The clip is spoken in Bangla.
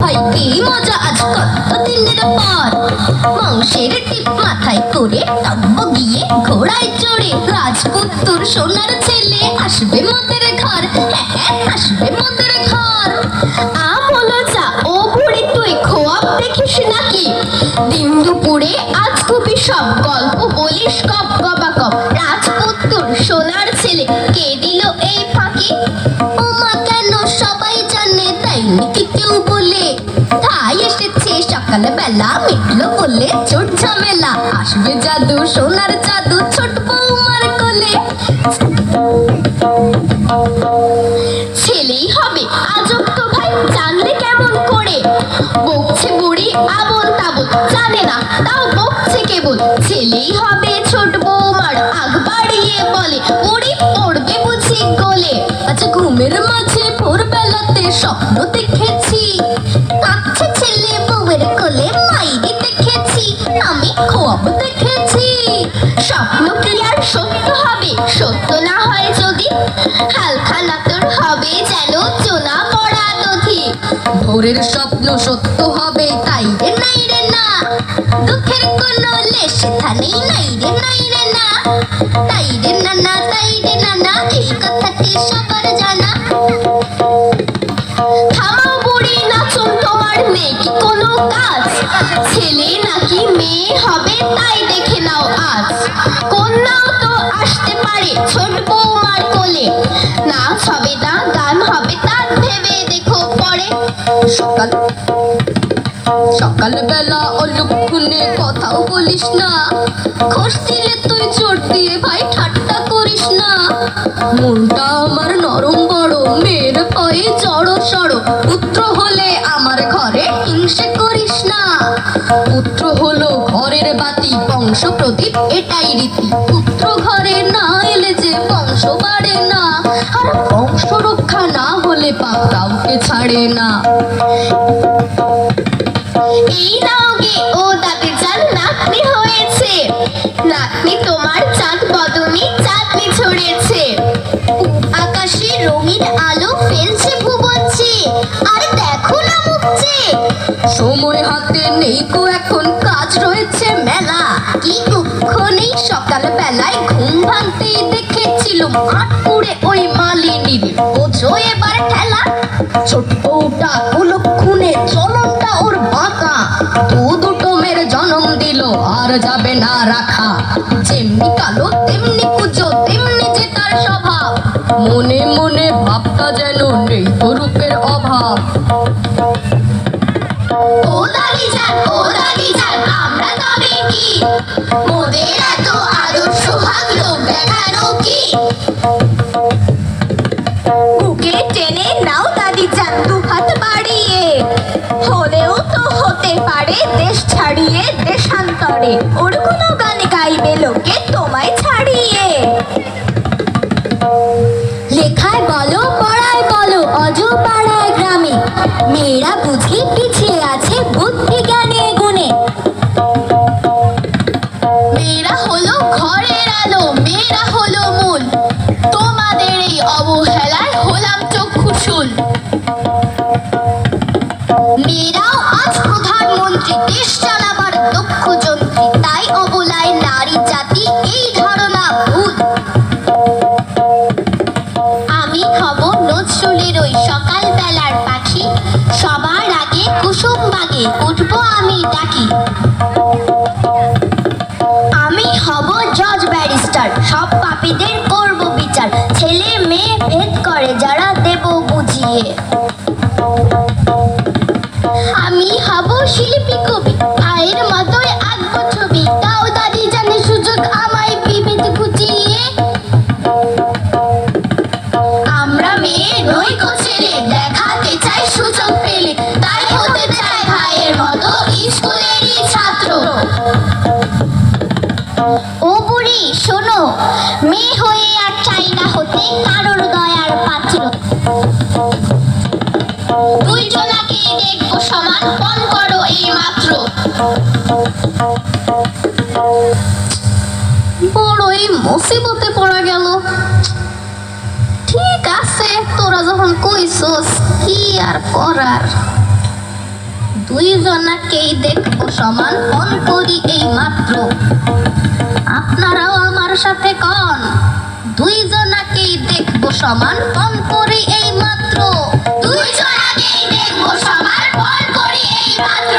ভাই কি মজা আজ কতদিনের পর, মাংসের টিপ মাথায় করে তব্য গিয়ে ঘোড়ায় চড়ে রাজপুত্তর সোনার ছেলে আসবে মোদের ঘর, হ্যাঁ আসবে মোদের ঘর। আমলো চা ও বুড়ি তুই খোয়াব দেখিস নাকি, দিন দুপুরে আজ খুবই সব গল্প বলিস কপ গবা কপ, রাজপুত্তর সোনার ছেলে কে দিল এই ফাঁকি? ওমা কেন সবাই জানে তাই নাকি কেউ বলে, তাই এসেছে সকাল বেলা মিটলো বলে ছোট ঝামেলা, আসবে জাদু সোনার জাদু ছোট বৌমার কোলে। ছেলেই হবে আজব তো ভাই জানলে কেমন করে, বকছে বুড়ি আবল তাবল জানে না তাও বকছে কেবল, ছেলেই হবে ছোট বৌমার আগ বাড়িয়ে বলে, বুড়ি পড়বে বুঝি গোলে। আচ্ছা ঘুমের মাঝে ভোরবেলাতে স্বপ্ন দেখেছি, কাঁদছে ছেলে বউয়ের কোলে মাইরি দেখেছি, আমি খোয়াব দেখেছি। স্বপ্ন কি আর সত্য হবে, সত্য না হয় যদি হালখানা তোর হবে যেন চোনা পড়া দধি, ভোরের স্বপ্ন সত্য হবে তাই রে নাই রে না, দুঃখের কোনো লেশ থানেই নাই রে না, তাই রে নানা তাই রে নানা এই কথাটি সবার জানা। থামাও বুড়ি নাচন তোমার নেই কি কোনো কাজ, ছেলে নাকি মেয়ে হবে তাই দেখে নাও আজ, কন্যাও তো আসতে পারে ছোট বৌমার কোলে, নাচ হবে না গান হবে তার ভেবে দেখো পরে। সকাল সকাল বেলা অলক্ষণে কথাও বলিস না, খোঁজ দিলে তুই চোট দিয়ে ভাই ঠাট্টা করিস না, মনটা আমার নরম বড় মেয়ের ভয়ে জড় সড়ো, পুত্র হলে আমার ঘরে হিংসে করিস না, পুত্র হলো ঘরের বাতি বংশ প্রদীপ এটাই রীতি, পুত্র ঘরে না এলে যে বংশ বাড়ে না, আর বংশ রক্ষা না হলে পাপ কাউকে ছাড়ে না। এই নাও গে ও দাদি চাঁদ নাতনি হয়েছে, নাতনি তোমার চাঁদ বদনি চাঁদনি ছড়েছে, আকাশে রঙিন আলো ফেলছে ভুবনছে, আর দেখো না মুখছে, সময় হাতে নেই গো এখন কাজ রয়েছে মেলা, কি দুঃখ নেই সকাল বেলায় ঘুম ভাঙতেই দেখেছিলুম আট পুড়ে ওই মালিনীর, বোঝো এবার ঠেলা, ছোট বউটা কুলক্ষণে চলনটা ওর বাঁকা, দুটো মেয়ের জন্ম দিল আর যাবে না রাখা, যেমনি কালো তেমনি কুজো তেমনি যে তার স্বভাব, মনে মনে ভাবটা যেন নেই তো রূপের অভাব। ও দাদি যান আমরা তবে কি, মোদের এত আদর্শ ভাগ লোক দেখানো কি, বুকে টেনে নাও দাদি যান দু হাত বাড়িয়ে, হলেও তো হতে পারে দেশ ছাড়িয়ে দেশান্তরে, ওর কোনো গান গাইবে লোকে তোমায় ছাড়িয়ে। লেখায় বলো পড়ায় বলো অজ পাড়ায় গ্রামে, মেয়েরা বুঝি পিছিয়ে আছে বুদ্ধি জ্ঞানে গুণে, মেয়েরা হলো ঘরের আলো মেয়েরা হলো মূল, তোমাদের এই অবহেলায় হলাম চক্ষুশূল, মেয়েরাও আজ প্রধানমন্ত্রী দেশ চালাবার দক্ষ যন্ত্রী, তাই অবলায় নারী জাতি এই ধারণা ভুল। আমি হব নজরুলের ওই সকাল বেলার পাখি, সবার আগে কুসুম বাগে উঠবো আমি ডাকি, আমি হব জজ ব্যারিস্টার সব পাপীদের করব বিচার, ছেলে মেয়ে ভেদ করে যারা দেব বুঝিয়ে, আমি হব শিল্পী কবি ভাইয়ের মতোই আঁকবো ছবি, তাও দাদি জানে সুযোগ আমায় বিভেদ ঘুচিয়ে, আমরা মেয়ে নই গো ছেলে দেখাতে চাই সুযোগ পেলে, তাই হতে চাই ভাইয়ের মতো স্কুলেরই ছাত্র। ও বুড়ি শোনো, মেয়ে হয়ে আর চাই না হতে কারোর দয়ার পাত্র, দুইজনাকে দেখবো সমান পণ করো এই মাত্র। বড়ই মুসিবতে পড়া গেল। ঠিক আছে তোরা যখন কইছস কি আর করার। দুইজনাকেই দেখবো সমান পণ করি এই মাত্র। আপনারাও আমার সাথে কন, দুইজনাকেই দেখবো সমান পণ করি এই মাত্র। দুইজনাকেই দেখবো সমান পণ করি এই মাত্র।